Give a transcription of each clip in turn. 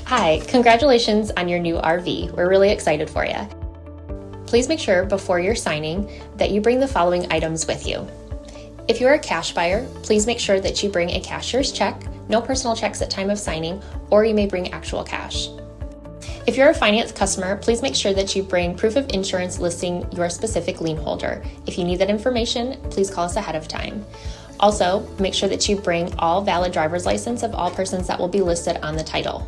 Hi, congratulations on your new RV. We're really excited for you. Please make sure before you're signing that you bring the following items with you. If you're a cash buyer, please make sure that you bring a cashier's check, no personal checks at time of signing, or you may bring actual cash. If you're a finance customer, please make sure that you bring proof of insurance listing your specific lien holder. If you need that information, please call us ahead of time. Also, make sure that you bring all valid driver's license of all persons that will be listed on the title.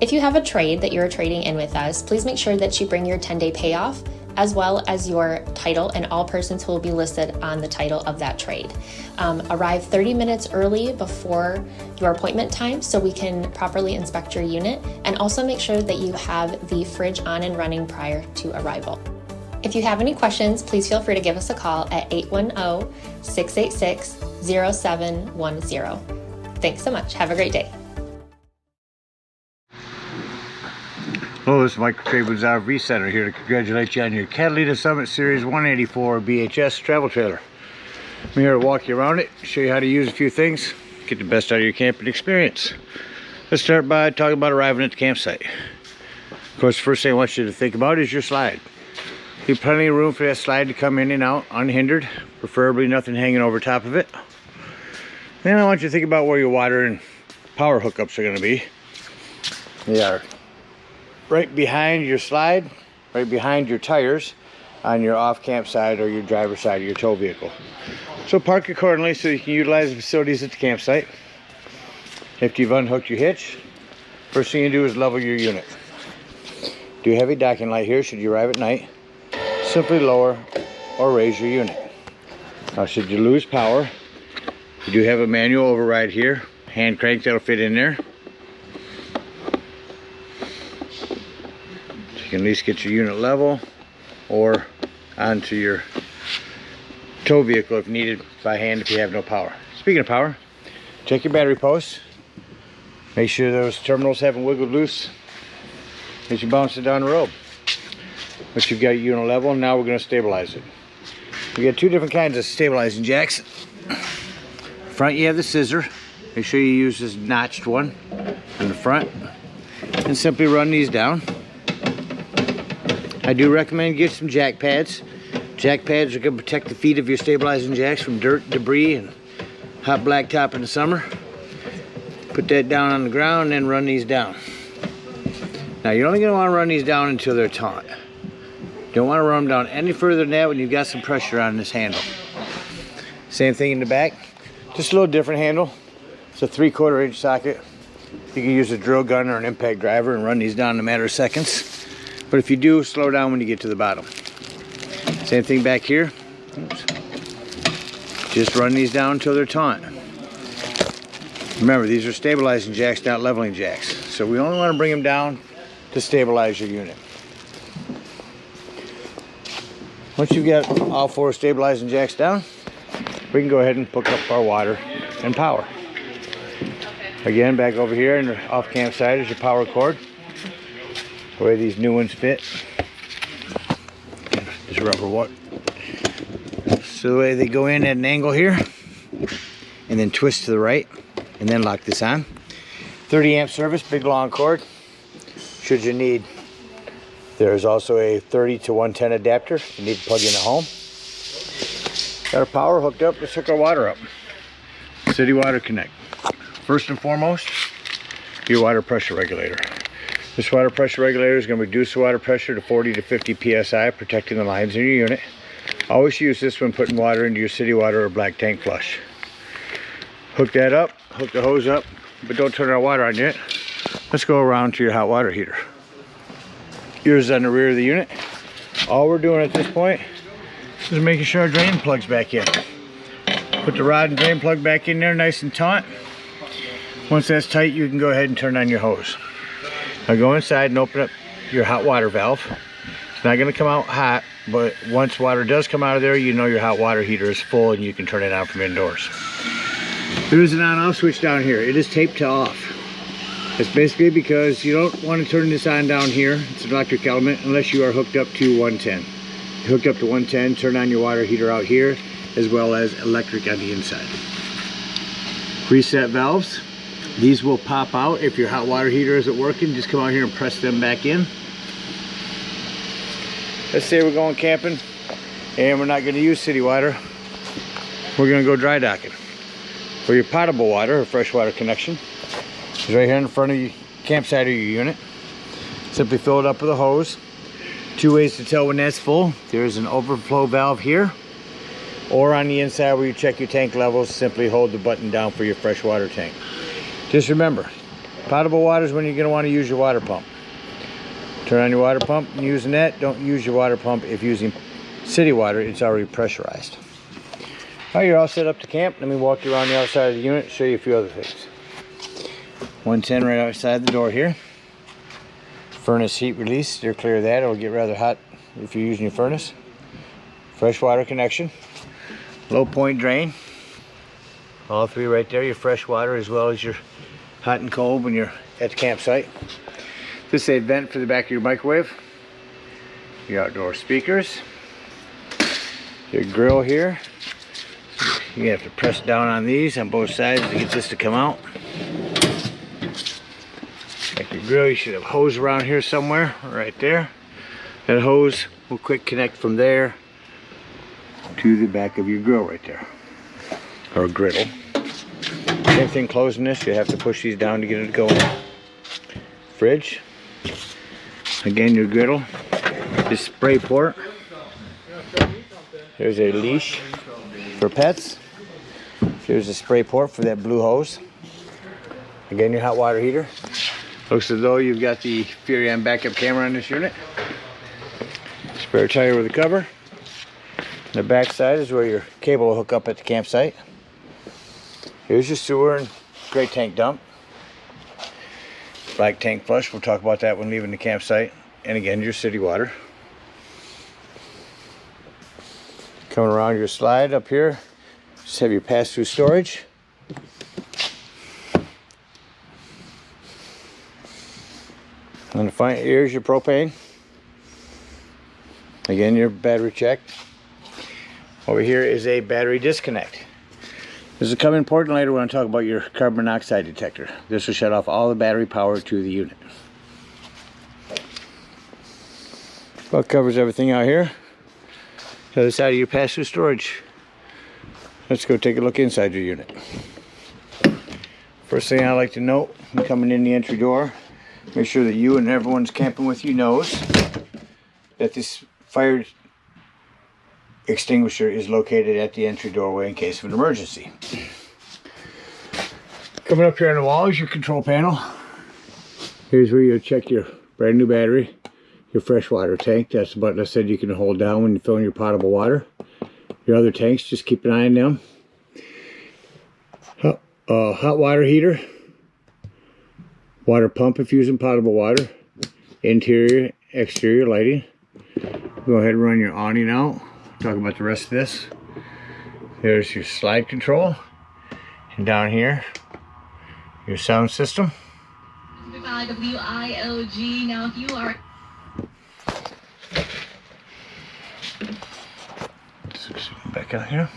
If you have a trade that you're trading in with us, please make sure that you bring your 10-day payoff as well as your title and all persons who will be listed on the title of that trade. Arrive 30 minutes early before your appointment time so we can properly inspect your unit, and also make sure that you have the fridge on and running prior to arrival. If you have any questions, please feel free to give us a call at 810-686-0710. Thanks so much. Have a great day. Hello, this is Mike from TradeWinds RV Center here to congratulate you on your Catalina Summit Series 184 BHS travel trailer. I'm here to walk you around it, show you how to use a few things, get the best out of your camping experience. Let's start by talking about arriving at the campsite. Of course, the first thing I want you to think about is your slide. Leave plenty of room for that slide to come in and out unhindered, preferably nothing hanging over top of it. Then I want you to think about where your water and power hookups are going to be. They are right behind your slide, right behind your tires on your off-camp side or your driver's side of your tow vehicle. So park accordingly so you can utilize the facilities at the campsite. After you've unhooked your hitch, first thing you do is level your unit. Do a heavy docking light here should you arrive at night. Simply lower or raise your unit. Now should you lose power, you do have a manual override here, hand crank that'll fit in there. You can at least get your unit level or onto your tow vehicle if needed by hand if you have no power. Speaking of power, check your battery posts. Make sure those terminals haven't wiggled loose as you bounce it down the road. Once you've got your unit level, now we're going to stabilize it. We got two different kinds of stabilizing jacks. Front you have the scissor. Make sure you use this notched one in the front and simply run these down. I do recommend get some jack pads. Jack pads are going to protect the feet of your stabilizing jacks from dirt, debris, and hot blacktop in the summer. Put that down on the ground and then run these down. Now you're only going to want to run these down until they're taut. Don't want to run them down any further than that when you've got some pressure on this handle. Same thing in the back, just a little different handle. It's a 3/4 inch socket. You can use a drill gun or an impact driver and run these down in a matter of seconds. But if you do, slow down when you get to the bottom. Same thing back here. Oops. Just run these down until they're taut. Remember, these are stabilizing jacks, not leveling jacks. So we only want to bring them down to stabilize your unit. Once you've got all four stabilizing jacks down, we can go ahead and hook up our water and power. Again, back over here in the off camp side is your power cord. The way these new ones fit. Just rubber what? So the way they go in at an angle here, and then twist to the right, and then lock this on. 30 amp service, big long cord, should you need. There's also a 30 to 110 adapter if you need to plug in at home. Got our power hooked up, let's hook our water up. City Water Connect. First and foremost, your water pressure regulator. This water pressure regulator is going to reduce the water pressure to 40 to 50 psi, protecting the lines in your unit. Always use this when putting water into your city water or black tank flush. Hook that up, hook the hose up, but don't turn our water on yet. Let's go around to your hot water heater. Yours is on the rear of the unit. All we're doing at this point is making sure our drain plug's back in. Put the rod and drain plug back in there nice and taut. Once that's tight, you can go ahead and turn on your hose. Now go inside and open up your hot water valve. It's not going to come out hot, but once water does come out of there, you know your hot water heater is full and you can turn it on from indoors. There is an on-off switch down here. It is taped to off. It's basically because you don't want to turn this on down here. It's an electric element unless you are hooked up to 110. Hooked up to 110, turn on your water heater out here as well as electric on the inside. Reset valves. These will pop out if your hot water heater isn't working. Just come out here and press them back in. Let's say we're going camping and we're not going to use city water. We're going to go dry docking. For your potable water or freshwater connection is right here in front of the campsite of your unit. Simply fill it up with a hose. Two ways to tell when that's full. There's an overflow valve here, or on the inside where you check your tank levels, simply hold the button down for your freshwater tank. Just remember, potable water is when you're going to want to use your water pump. Turn on your water pump and using that. Don't use your water pump if using city water. It's already pressurized. All right, you're all set up to camp. Let me walk you around the outside of the unit and show you a few other things. 110 right outside the door here. Furnace heat release, steer clear of that. It'll get rather hot if you're using your furnace. Freshwater connection. Low point drain. All three right there, your fresh water as well as your hot and cold when you're at the campsite. This is a vent for the back of your microwave. Your outdoor speakers. Your grill here. You have to press down on these on both sides to get this to come out. Like your grill, you should have a hose around here somewhere, right there. That hose will quick connect from there to the back of your grill right there, or griddle. Same thing closing this, you have to push these down to get it going. Fridge. Again, your griddle. This spray port. There's a leash for pets. Here's a spray port for that blue hose. Again, your hot water heater. Looks as though you've got the Furion backup camera on this unit. Spare tire with a cover. The back side is where your cable will hook up at the campsite. Here's your sewer and gray tank dump. Black tank flush, we'll talk about that when leaving the campsite. And again, your city water. Coming around your slide up here, just have your pass-through storage. On the front, here's your propane. Again, your battery check. Over here is a battery disconnect. This will come important later when I talk about your carbon monoxide detector. This will shut off all the battery power to the unit. Well, it covers everything out here. The other side of your pass-through storage. Let's go take a look inside your unit. First thing I like to note, coming in the entry door, make sure that you and everyone's camping with you knows that this fire extinguisher is located at the entry doorway in case of an emergency. Coming up here on the wall is your control panel. Here's where you'll check your brand new battery, your freshwater tank. That's the button I said you can hold down when you're filling your potable water. Your other tanks, just keep an eye on them. Hot water heater. Water pump if using potable water. Interior, exterior lighting. Go ahead and run your awning out. Talk about the rest of this. There's your slide control. And down here, your sound system. WIOG. Now if you are... Back out here.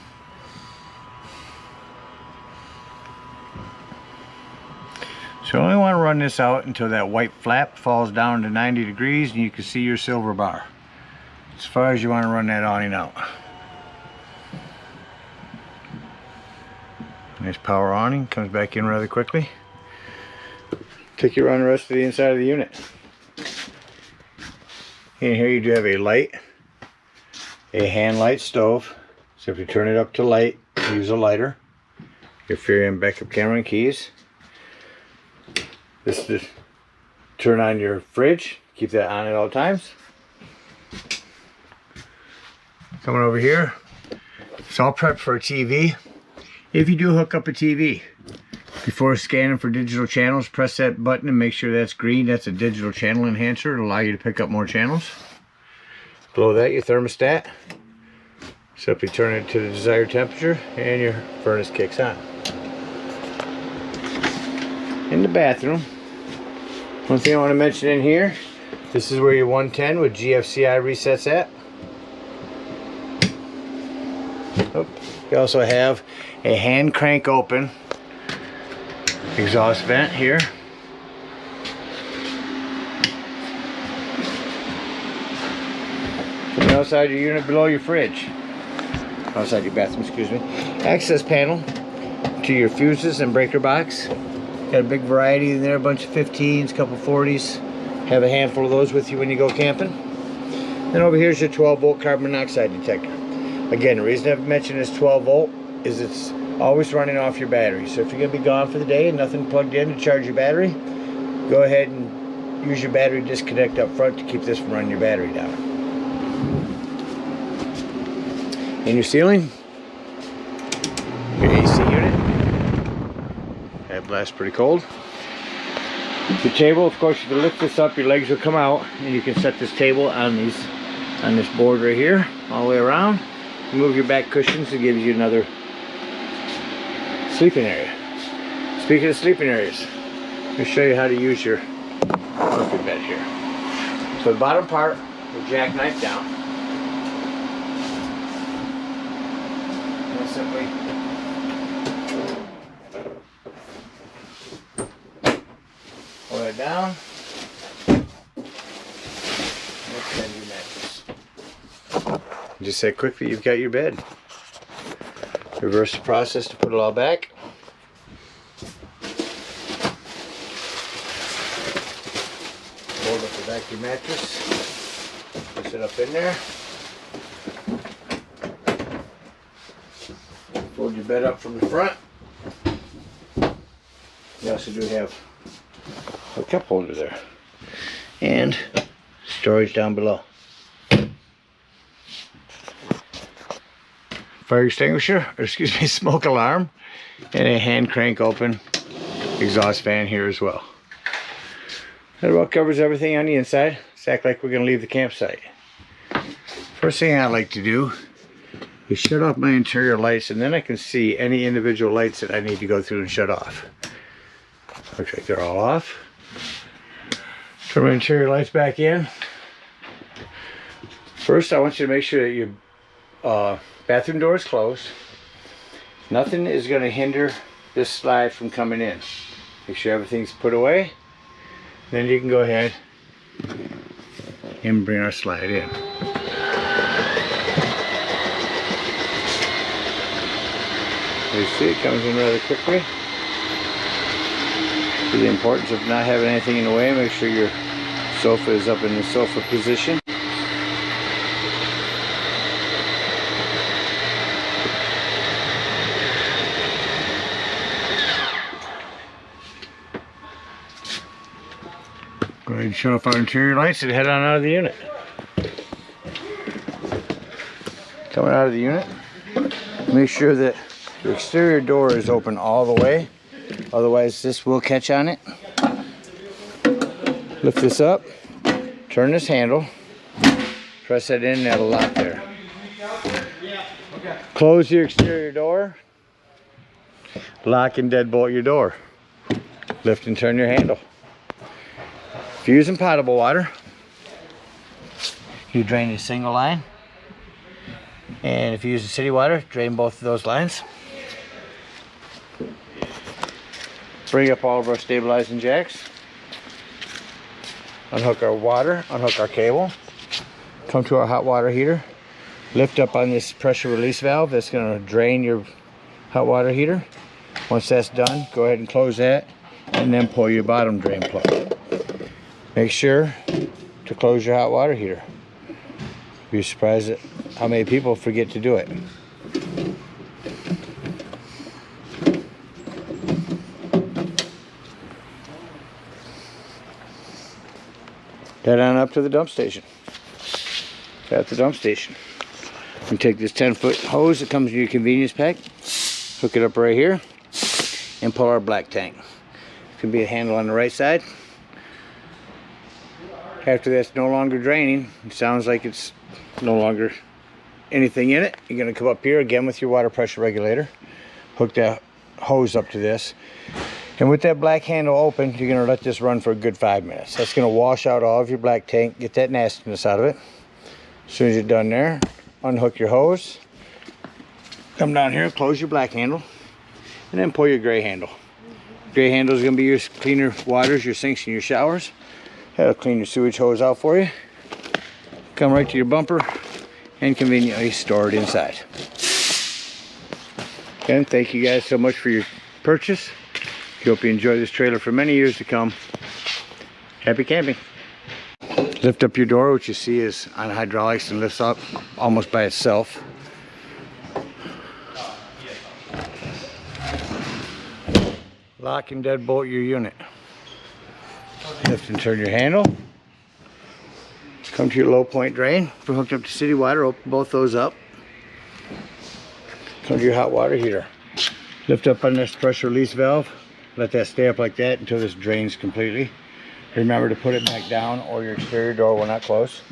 So you only want to run this out until that white flap falls down to 90 degrees and you can see your silver bar. As far as you want to run that awning out. Nice power awning, comes back in rather quickly. Take you around the rest of the inside of the unit. In here you do have a light, a hand light stove. So if you turn it up to light, use a lighter. Your Furion backup camera and keys. This is to turn on your fridge. Keep that on at all times. Coming over here, it's all prepped for a TV. If you do hook up a TV, before scanning for digital channels, press that button and make sure that's green. That's a digital channel enhancer. It'll allow you to pick up more channels. Below that, your thermostat. Simply turn it to the desired temperature and your furnace kicks on. In the bathroom, one thing I want to mention in here, this is where your 110 with GFCI resets at. You also have a hand crank open exhaust vent here. From the outside your unit below your fridge. Outside your bathroom, excuse me. Access panel to your fuses and breaker box. Got a big variety in there, a bunch of 15s, couple 40s. Have a handful of those with you when you go camping. Then over here's your 12-volt carbon monoxide detector. Again, the reason I've mentioned this 12-volt is it's always running off your battery. So if you're going to be gone for the day and nothing plugged in to charge your battery, go ahead and use your battery disconnect up front to keep this from running your battery down. In your ceiling, your AC unit. That blasts pretty cold. Your table, of course, if you lift this up, your legs will come out, and you can set this table on this board right here, all the way around. Move your back cushions, it gives you another sleeping area. Speaking of sleeping areas, let me show you how to use your comfy bed here. So the bottom part will jackknife down. And simply pull that down. And extend your mattress. Just that quickly, you've got your bed. Reverse the process to put it all back. Fold up the back of your mattress. Push it up in there. Fold your bed up from the front. You also do have a cup holder there. And storage down below. Fire extinguisher, or excuse me, smoke alarm, and a hand crank open exhaust fan here as well. That about covers everything on the inside. Let's act like we're going to leave the campsite. First thing I like to do is shut off my interior lights, and then I can see any individual lights that I need to go through and shut off. Looks like they're all off. Turn my interior lights back in. First, I want you to make sure that your bathroom door is closed. Nothing is going to hinder this slide from coming in. Make sure everything's put away. Then you can go ahead and bring our slide in. You see it comes in rather quickly. See the importance of not having anything in the way. Make sure your sofa is up in the sofa position. Go ahead and shut off our interior lights and head on out of the unit. Coming out of the unit, make sure that your exterior door is open all the way. Otherwise, this will catch on it. Lift this up, turn this handle, press that in, and that'll lock there. Close your exterior door, lock and deadbolt your door. Lift and turn your handle. If you're using potable water, you drain a single line. And if you're using city water, drain both of those lines. Bring up all of our stabilizing jacks. Unhook our water, unhook our cable. Come to our hot water heater. Lift up on this pressure release valve that's going to drain your hot water heater. Once that's done, go ahead and close that and then pull your bottom drain plug. Make sure to close your hot water heater. You'll be surprised at how many people forget to do it. Head on up to the dump station. At the dump station. You take this 10-foot hose that comes in your convenience pack, hook it up right here, and pull our black tank. It's going to be a handle on the right side. After that's no longer draining, it sounds like it's no longer anything in it. You're going to come up here again with your water pressure regulator, hook that hose up to this, and with that black handle open, you're going to let this run for a good 5 minutes. That's going to wash out all of your black tank, get that nastiness out of it. As soon as you're done there, unhook your hose, come down here, close your black handle, and then pull your gray handle. Gray handle is going to be your cleaner waters, your sinks, and your showers. That'll clean your sewage hose out for you. Come right to your bumper and conveniently store it inside. Again, thank you guys so much for your purchase. I hope you enjoy this trailer for many years to come. Happy camping. Lift up your door, which you see is on hydraulics and lifts up almost by itself. Lock and deadbolt your unit. Lift and turn your handle. Come to your low point drain. If we're hooked up to city water, open both those up. Come to your hot water heater. Lift up on this pressure release valve. Let that stay up like that until this drains completely. Remember to put it back down or your exterior door will not close.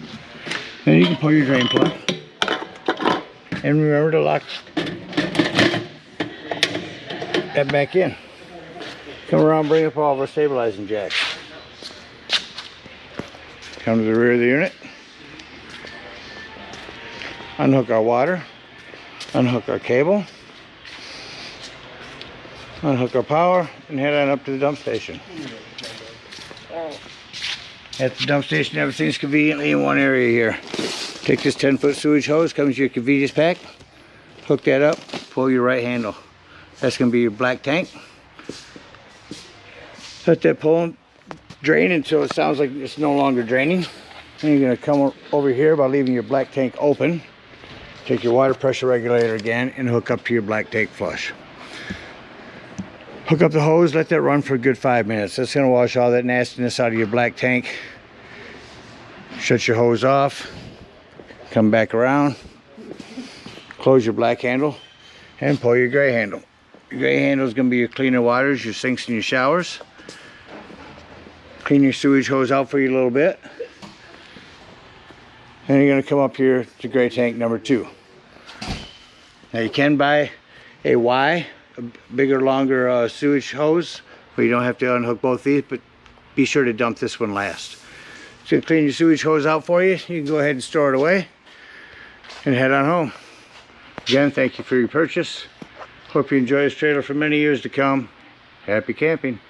Then you can pull your drain plug. And remember to lock that back in. Come around, bring up all of our stabilizing jacks. Come to the rear of the unit. Unhook our water. Unhook our cable. Unhook our power and head on up to the dump station. At the dump station, everything's conveniently in one area here. Take this 10-foot sewage hose, comes to your convenience pack. Hook that up, pull your right handle. That's going to be your black tank. Let that pull and drain until it sounds like it's no longer draining. Then you're going to come over here by leaving your black tank open. Take your water pressure regulator again and hook up to your black tank flush. Hook up the hose, let that run for a good 5 minutes. That's going to wash all that nastiness out of your black tank. Shut your hose off. Come back around. Close your black handle and pull your gray handle. Your gray handle is going to be your cleaner waters, your sinks, and your showers. Clean your sewage hose out for you a little bit. And you're going to come up here to gray tank number 2. Now you can buy a Y, a bigger, longer sewage hose, where you don't have to unhook both these, but be sure to dump this one last. It's going to clean your sewage hose out for you. You can go ahead and store it away and head on home. Again, thank you for your purchase. Hope you enjoy this trailer for many years to come. Happy camping.